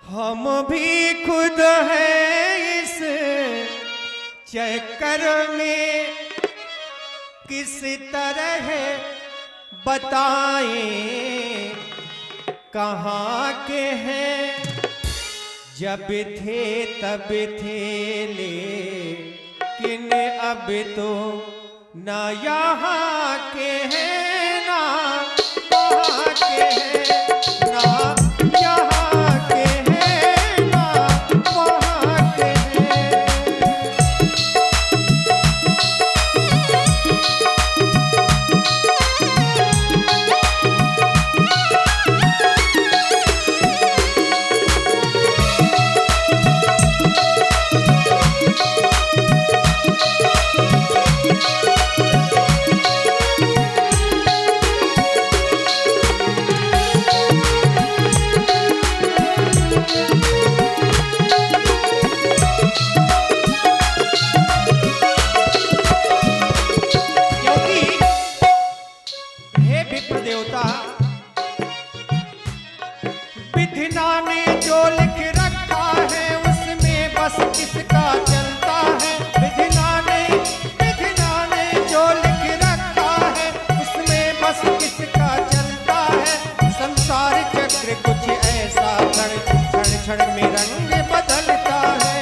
हम भी खुद हैं इस चक्कर में, किस तरह बताएं कहाँ के हैं। जब थे तब थे लेकिन अब तो ना यहाँ के हैं ना वहाँ के हैं, ना यहाँ के हैं ना वहाँ के हैं। विधिना ने जो लिख रखा है उसमें बस किसका चलता है। विधिना ने जो लिख रखा है उसमें बस किसका चलता है। संसार चक्र कुछ ऐसा क्षण क्षण क्षण में रंग बदलता है।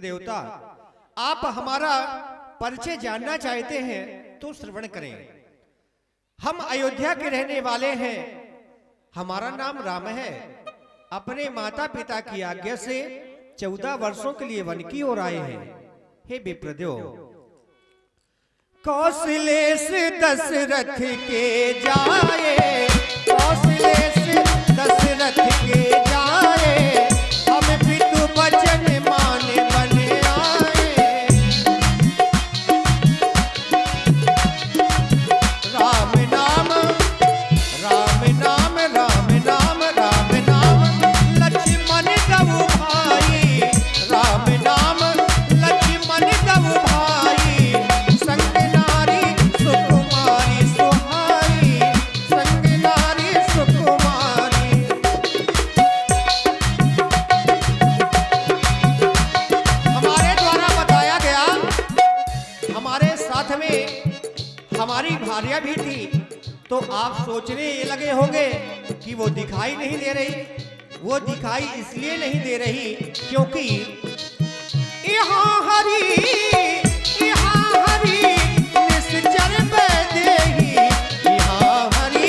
देवता, आप हमारा परिचय जानना चाहते हैं तो श्रवण करें। हम अयोध्या के रहने वाले हैं, हमारा नाम राम है। अपने माता पिता की आज्ञा से 14 वर्षों के लिए वन की ओर आए हैं। हे विप्रदेव, कौशलेश दशरथ के जाए, कौशलेश दशरथ के जाए, हम पितु वचन माने बन आए। राम नाम राम नाम राम नाम राम नाम लक्ष्मण गौ भाई, राम नाम लक्ष्मण गौ भाई। संग नारी सुकुमारी सुहाई, संग नारी सुकुमारी। हमारे द्वारा बताया गया, हमारे साथ में हमारी भार्या भी थी। तो आप सोचने ये लगे होंगे कि वो दिखाई नहीं दे रही। वो दिखाई इसलिए नहीं दे रही क्योंकि यहाँ हरी निश्चर पे देही, यहाँ हरी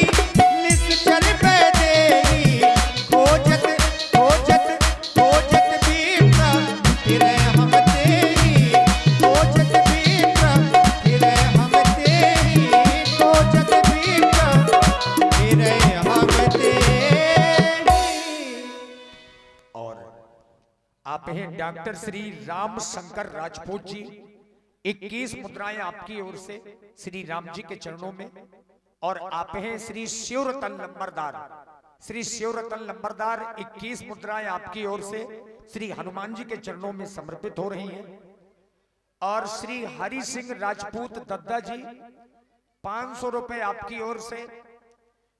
निश्चर पे देही। खोजत खोजत खोजत भीतर फिर हम तेही, खोजत भीतर फिर हम तेही, खोजत भीतर फिर हम तेही। और आप हैं डॉक्टर श्री राम शंकर राजपूत जी। 21 मुद्राएं आपकी ओर से श्री राम जी के चरणों में। और आप हैं श्री शिवरतन लंबरदार। श्री शिवरतन लंबरदार 21 मुद्राएं आपकी ओर से श्री हनुमान जी के चरणों में समर्पित हो रही हैं। और श्री हरि सिंह राजपूत दद्दा जी 500 रुपए आपकी ओर से।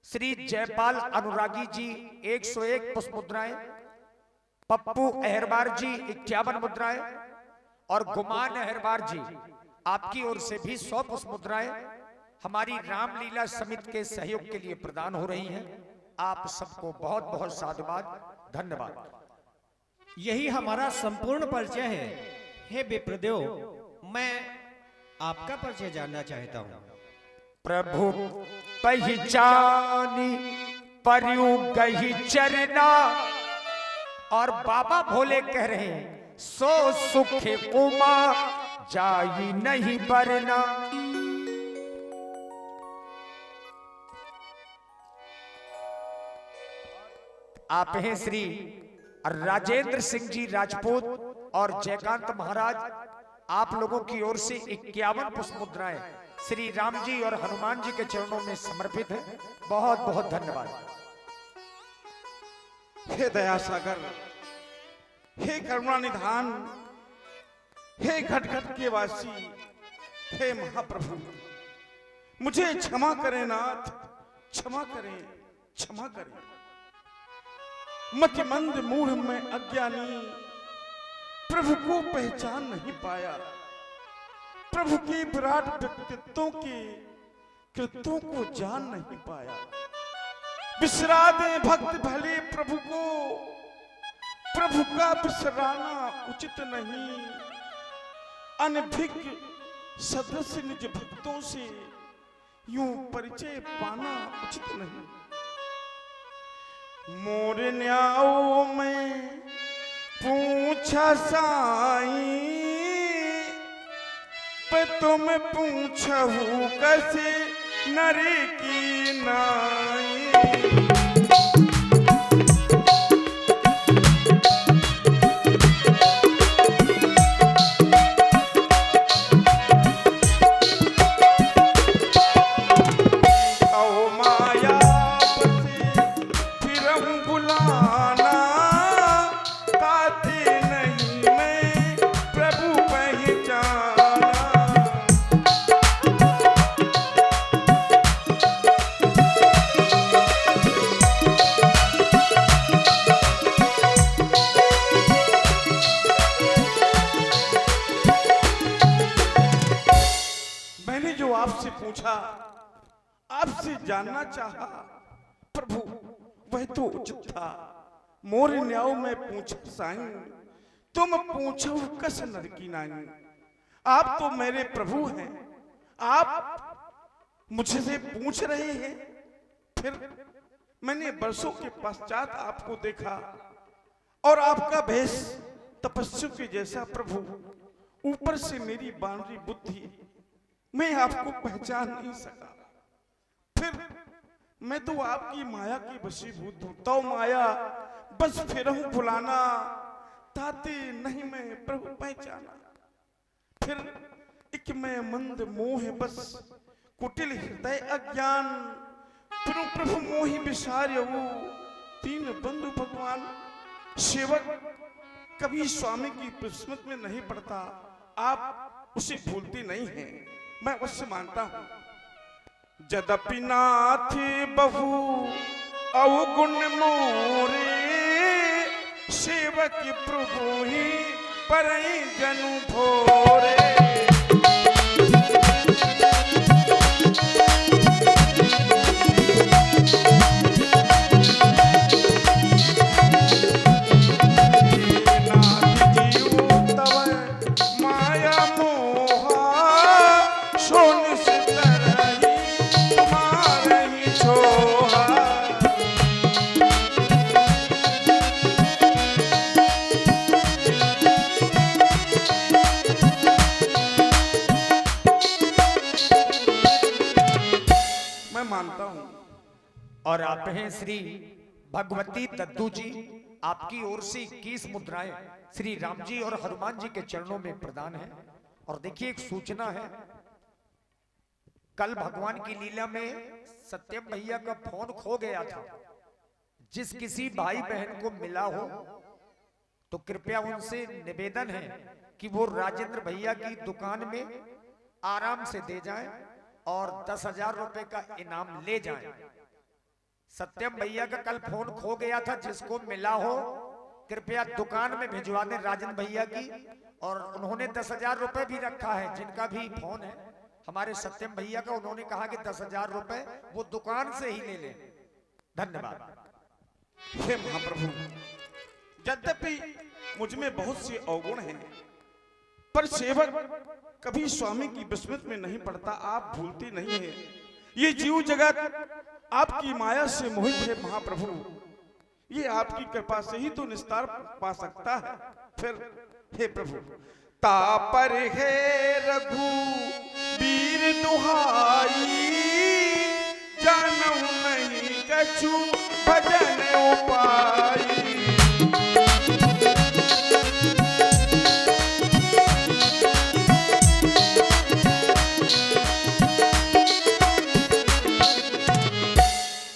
श्री जयपाल अनुरागी जी 101 पुष्प मुद्राएं। पप्पू अहरबार जी 51 मुद्राएं। और गुमान अहरबार जी आपकी ओर से भी 100 पुष्प मुद्राएं हमारी रामलीला समिति के सहयोग के लिए प्रदान हो रही हैं। आप सबको बहुत बहुत साधुवाद, धन्यवाद। यही हमारा संपूर्ण परिचय है। हे विप्रदेव, मैं आपका परिचय जानना चाहता हूँ। प्रभु पहचानी परयु गही चरना। और बाबा भोले कह रहे हैं सो सुख उमा जाई नहीं बरना। आप हैं श्री राजेंद्र सिंह जी राजपूत और जयकांत महाराज। आप लोगों की ओर से 51 पुष्प मुद्राएं श्री राम जी और हनुमान जी के चरणों में समर्पित है। बहुत बहुत धन्यवाद। हे दया सागर, हे करुणा निधान, हे घट घट के वासी, हे महाप्रभु, मुझे क्षमा करें नाथ, क्षमा करें, क्षमा करें। मतिमंद मूढ़ में अज्ञानी प्रभु को पहचान नहीं पाया। प्रभु के विराट व्यक्तित्वों के कृत्यों को जान नहीं पाया। बिसरा दे भक्त भले प्रभु को, प्रभु का बिसराना उचित नहीं। अनभिज्ञ सदस्य निज भक्तों से यूं परिचय पाना उचित नहीं। मोर न्याओ में पूछा साई, पे तुम पूछहु कैसे नर की नाई। आपसे जानना चाहा प्रभु, वह तो उचित था। मोर न्याय में पूछ साई, तुम पूछो कस नर की नाई। आप तो मेरे प्रभु हैं, आप मुझसे पूछ रहे हैं। फिर मैंने वर्षों के पश्चात आपको देखा और आपका भेष तपस्या के जैसा प्रभु। ऊपर से मेरी बानरी बुद्धि, मैं आपको पहचान नहीं सका। फिर मैं तो आपकी माया की वशीभूत हूं। तो माया बस फिर हूं भुलाना, ताते नहीं मैं प्रभु पहचाना। फिर एक मैं मंद मोह बस, कुटिल हृदय अज्ञान। प्रभु मोहि विसार्यु, तीन बंधु भगवान। सेवक कभी स्वामी की स्मृति में नहीं पड़ता, आप उसे भूलते नहीं हैं, मैं अवश्य मानता हूं। जदपि नाथ बहु अवगुण मोरे, सेवक प्रभु ही परई जनु भोरे। और आप हैं श्री भगवती दद्दू जी, आपकी ओर से 21 मुद्राएं श्री राम जी और हनुमान जी के चरणों में प्रदान है। और देखिए एक सूचना है, कल भगवान की लीला में सत्यम भैया का फोन खो गया था। जिस किसी भाई बहन को मिला हो तो कृपया उनसे निवेदन है कि वो राजेंद्र भैया की दुकान में आराम से दे जाएं और 10,000 रुपए का इनाम ले जाएं। सत्यम भैया का कल फोन खो गया था, जिसको मिला हो कृपया दुकान में भिजवा दें राजेंद्र भैया की। और उन्होंने 10,000 रुपए भी रखा है, जिनका भी फोन है हमारे सत्यम भैया का, उन्होंने कहा कि 10,000 रुपए वो दुकान से ही ले लें। धन्यवाद। हे महाप्रभु, यद्यपि मुझ में बहुत से अवगुण हैं, पर सेवक कभी स्वामी की विस्मृति में नहीं पड़ता। आप भूलते नहीं है। ये जीव जगत आपकी माया से मोहित है महाप्रभु। ये आपकी कृपा से ही तो निस्तार पा सकता है। फिर हे प्रभु, तापर है रघु वीर दुहाई, जानऊ नहीं कछु भजन उपाई।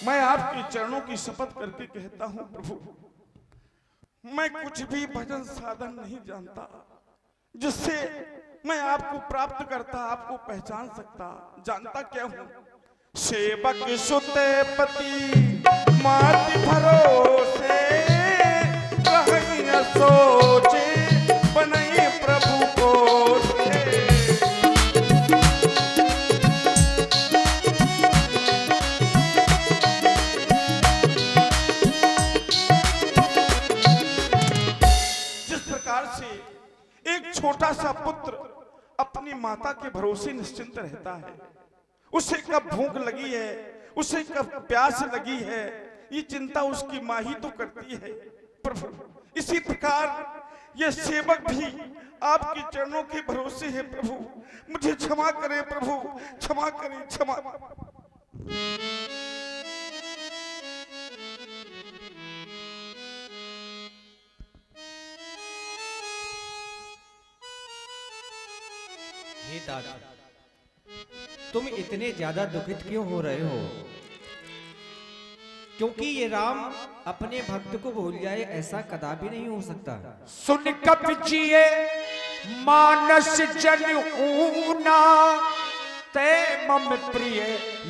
मैं आपके चरणों की शपथ करके कहता हूं प्रभु, मैं कुछ भी भजन साधन नहीं जानता जिससे मैं आपको प्राप्त करता, आपको पहचान सकता। जानता क्या हूं? सेवक सुते पति माति भरोसे, कहीं सोचे बनई प्रभु को से। एक छोटा सा पुत्र अपनी माता के भरोसे निश्चिंत रहता है, उसे कब भूख लगी है, उसे कब प्यास लगी है, ये चिंता उसकी माँ ही तो करती है। प्रभु, इसी प्रकार ये सेवक भी आपके चरणों के भरोसे है। प्रभु मुझे क्षमा करें, प्रभु क्षमा करें, क्षमा। हे दादा, तुम इतने ज्यादा दुखित क्यों हो रहे हो? क्योंकि ये राम अपने भक्त को भूल जाए, ऐसा कदापि नहीं हो सकता। सुन कब जिए मानस जन ऊना, ते मम प्रिय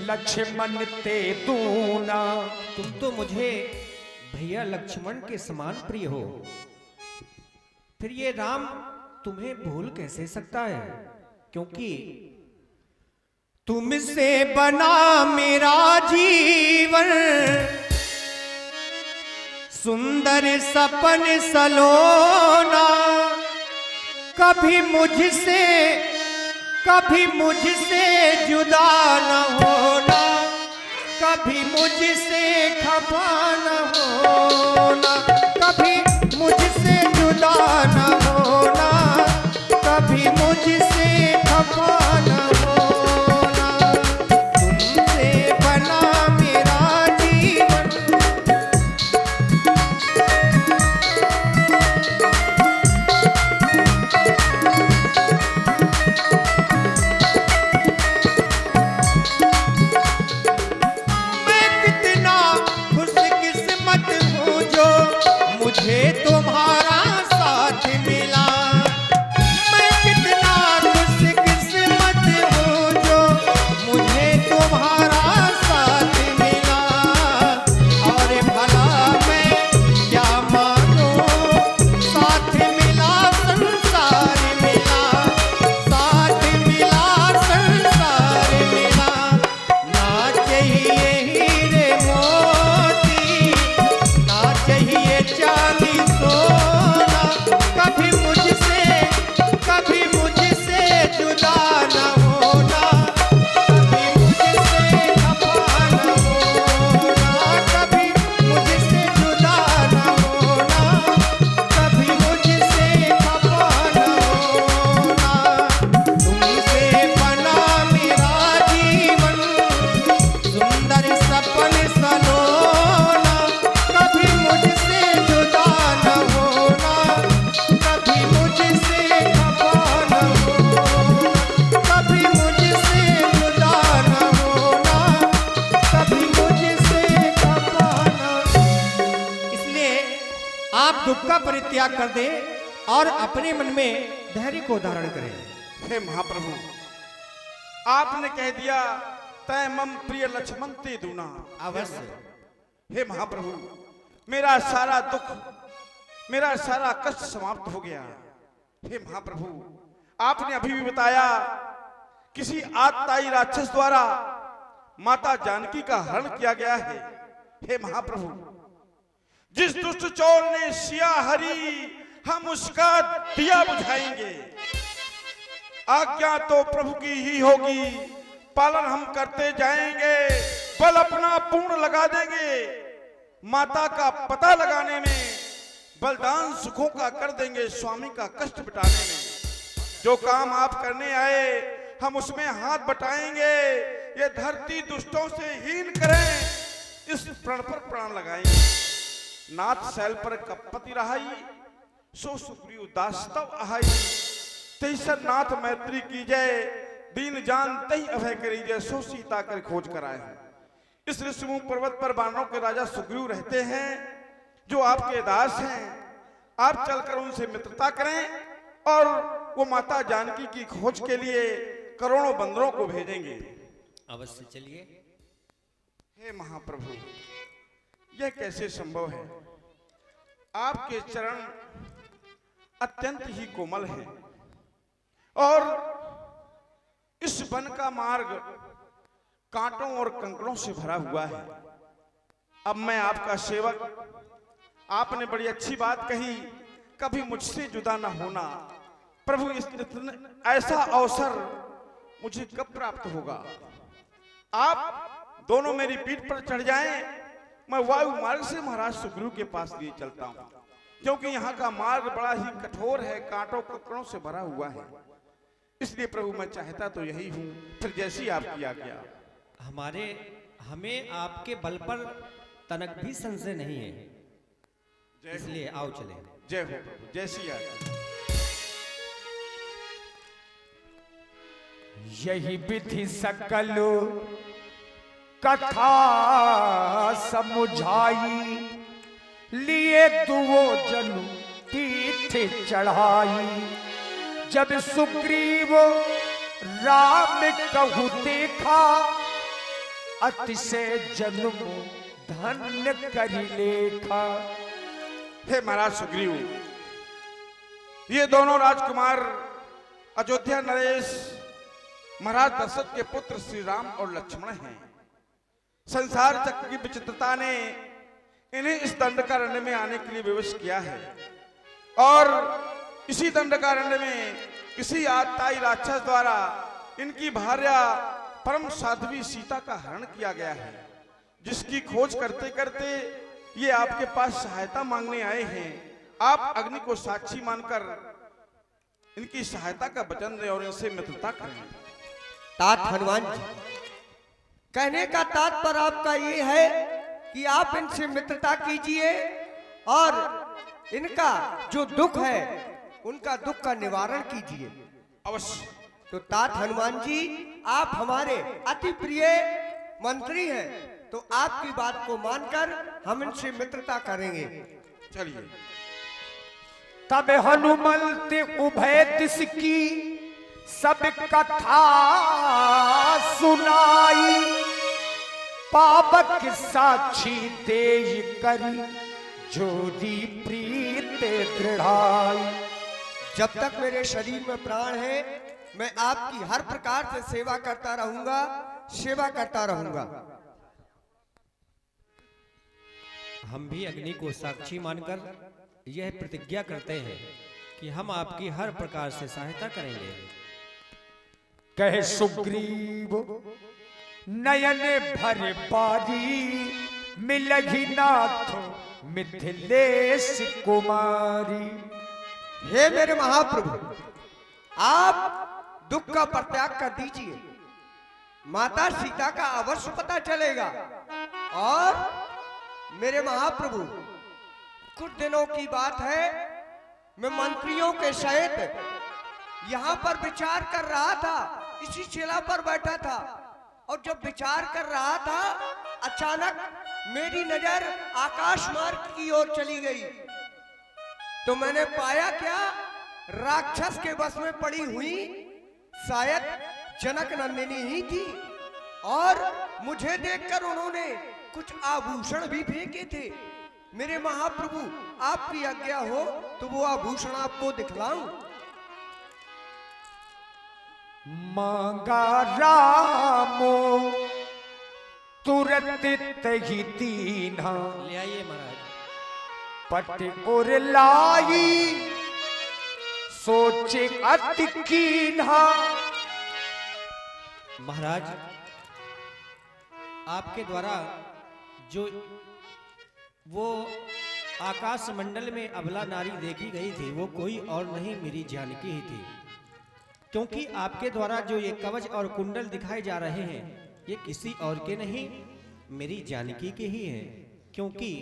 लक्ष्मण ते दूना। तुम तो मुझे भैया लक्ष्मण के समान प्रिय हो, फिर ये राम तुम्हें भूल कैसे सकता है? क्योंकि तुमसे बना मेरा जीवन, सुंदर सपन सलोना। कभी मुझसे जुदा न होना, कभी मुझसे खफा न होना, कभी मुझसे जुदा न होना, कभी मुझसे खफा न होना। तुमसे बना मेरा जीवन, मैं कितना खुशकिस्मत हूँ जो मुझे तुम्हारा साथ मिला। मैं कितना खुशकिस्मत दुख का परित्याग कर दें और अपने मन में धैर्य को धारण करें। हे महाप्रभु, आपने कह दिया तय मम प्रिय लक्ष्मण ते दूना। अवश्य। हे महाप्रभु, मेरा सारा दुख, मेरा सारा कष्ट समाप्त हो गया। हे महाप्रभु, आपने अभी भी बताया किसी आतताई राक्षस द्वारा माता जानकी का हरण किया गया है। हे महाप्रभु, जिस दुष्ट चोर ने सिया हरी, हम उसका दिया बुझाएंगे। आज्ञा तो प्रभु की ही होगी, पालन हम करते जाएंगे, बल अपना पूर्ण लगा देंगे। माता का पता लगाने में, बलिदान सुखों का कर देंगे, स्वामी का कष्ट मिटाने में। जो काम आप करने आए हम उसमें हाथ बटाएंगे। ये धरती दुष्टों से हीन करें, इस प्रण पर प्राण लगाएंगे। नाथ शैल पर कपति रहाई, सो सुग्रीव दास तव आहाई। तैसर नाथ मैत्री की जय, दीन जान तही अभय करी जय। सो सीता कर खोज कराए। इस ऋषिमुख पर्वत पर वानरों के राजा सुग्रीव रहते हैं, जो आपके दास हैं। आप चलकर उनसे मित्रता करें और वो माता जानकी की खोज के लिए करोड़ों बंदरों को भेजेंगे। अवश्य चलिए। हे महाप्रभु, यह कैसे संभव है? आपके चरण अत्यंत ही कोमल हैं और इस वन का मार्ग कांटों और कंकड़ों से भरा हुआ है। अब मैं आपका सेवक, आपने बड़ी अच्छी बात कही, कभी मुझसे जुदा ना होना। प्रभु, ऐसा अवसर मुझे कब प्राप्त होगा? आप दोनों मेरी पीठ पर चढ़ जाएं, मैं वायु मार्ग से महाराज सुग्रीव के पास लिए चलता हूं, क्योंकि यहाँ का मार्ग बड़ा ही कठोर है, कांटों कंकड़ों से भरा हुआ है। इसलिए प्रभु, मैं चाहता तो यही हूं, फिर जैसी आपकी आज्ञा। हमें आपके बल पर तनक भी संशय नहीं है, इसलिए आओ चले। जय हो प्रभु, जैसी आज्ञा। यही विधि सकल कथा समुझाई, लिए दुवो जनु तीर्थ चढ़ाई। जब सुग्रीव राम कहु देखा, अतिशय जन्म धन्य करि लेखा। हे महाराज सुग्रीव, ये दोनों राजकुमार अयोध्या नरेश महाराज दशरथ के पुत्र श्री राम और लक्ष्मण हैं। संसार चक्र की विचित्रता ने इन्हें इस दंडकारण्य में आने के लिए विवश किया है और इसी दंडकारण्य में किसी आतताई राक्षस द्वारा इनकी भार्या परम साध्वी सीता का हरण किया गया है, जिसकी खोज करते करते ये आपके पास सहायता मांगने आए हैं। आप अग्नि को साक्षी मानकर इनकी सहायता का वचन दें और इनसे मित्रता करें। तात हनुमान जी, कहने का तात्पर्य आपका ये है कि आप इनसे मित्रता कीजिए और इनका जो दुख है उनका दुख का निवारण कीजिए। अवश्य। तो तात हनुमान जी, आप हमारे अति प्रिय मंत्री हैं, तो आपकी बात को मानकर हम इनसे मित्रता करेंगे। चलिए। तब हनुमंत उभय दिस की सब कथा सुनाई, पावक साक्षी तेज करी जोरी प्रीत दृढ़ाई। जब तक मेरे शरीर में प्राण है, मैं आपकी हर प्रकार से सेवा करता रहूंगा, सेवा करता रहूंगा। हम भी अग्नि को साक्षी मानकर यह प्रतिज्ञा करते हैं कि हम आपकी हर प्रकार से सहायता करेंगे। कहे सुग्रीव नयन भर बारी, मिलहि नाथ मिथिलेश कुमारी। हे मेरे महाप्रभु, आप दुख का परित्याग कर दीजिए। माता सीता का अवश्य पता चलेगा और मेरे महाप्रभु, कुछ दिनों की बात है, मैं मंत्रियों के सहित यहाँ पर विचार कर रहा था, इसी शिला पर बैठा था और जब विचार कर रहा था, अचानक मेरी नजर आकाश मार्ग की ओर चली गई। तो मैंने पाया क्या, राक्षस के बस में पड़ी हुई शायद जनक नंदिनी ही थी, और मुझे देखकर उन्होंने कुछ आभूषण भी फेंके थे। मेरे महाप्रभु, आपकी आज्ञा हो तो वो आभूषण आपको दिखलाऊं। मांगा रामो तुरंत तही दीना, ले आइए महाराज। पट और लाई सोचे अति कीन्हा। महाराज, आपके द्वारा जो वो आकाश मंडल में अबला नारी देखी गई थी, वो कोई और नहीं, मेरी जानकी ही थी। क्योंकि आपके द्वारा जो ये कवच और कुंडल दिखाए जा रहे हैं, ये किसी और के नहीं, मेरी जानकी के ही हैं। क्योंकि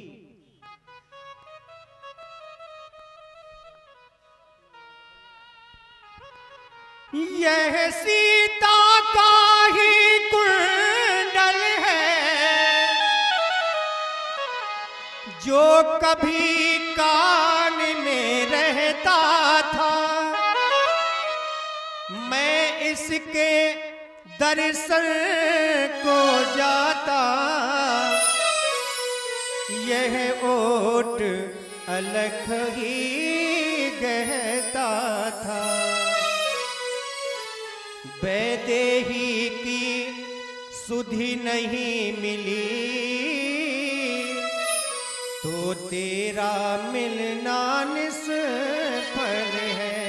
यह सीता का ही कुंडल है, जो कभी कान में रहता था। मैं इसके दर्शन को जाता, यह ओट अलख ही गहता था। वैदेही की सुधि नहीं मिली, तो तेरा मिलना निष्फल है।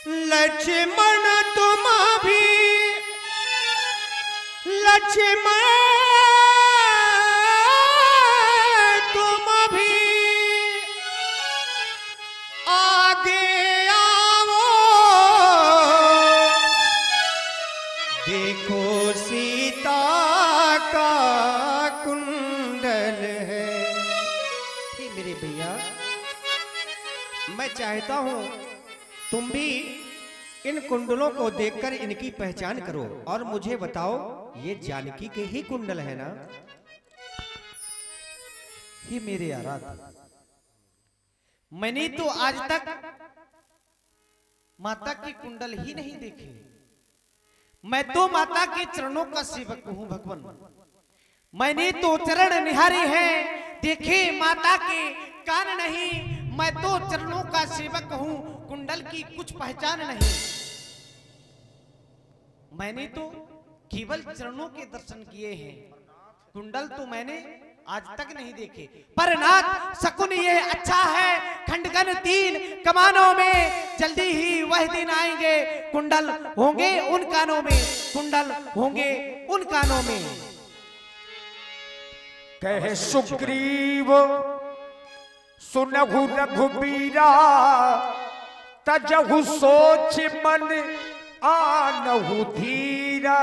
लक्ष्मण तुम भी, लक्ष्मण तुम भी आगे आओ, देखो सीता का कुंडल है। हे मेरे भैया, मैं चाहता हूं तुम भी इन कुंडलों को देखकर इनकी पहचान करो और मुझे बताओ, ये जानकी के ही कुंडल है ना? ही मेरे आराध्य, मैंने तो आज तक माता की कुंडल ही नहीं देखे। मैं तो माता के चरणों का सेवक हूं भगवान। मैंने तो चरण निहारे हैं, देखे माता के कान नहीं। मैं तो चरणों का सेवक हूं, कुंडल की कुछ पहचान नहीं। मैंने तो केवल चरणों के दर्शन किए हैं, कुंडल तो मैंने आज तक नहीं देखे। पर नाथ, शकुन ये अच्छा है, खंडगन 3 कमानों में जल्दी ही वह दिन आएंगे। कुंडल होंगे उन कानों में, कुंडल होंगे उन कानों में। कह सुग्रीव सुनहु रघुबीरा, तजहु सोच मन आनहु धीरा।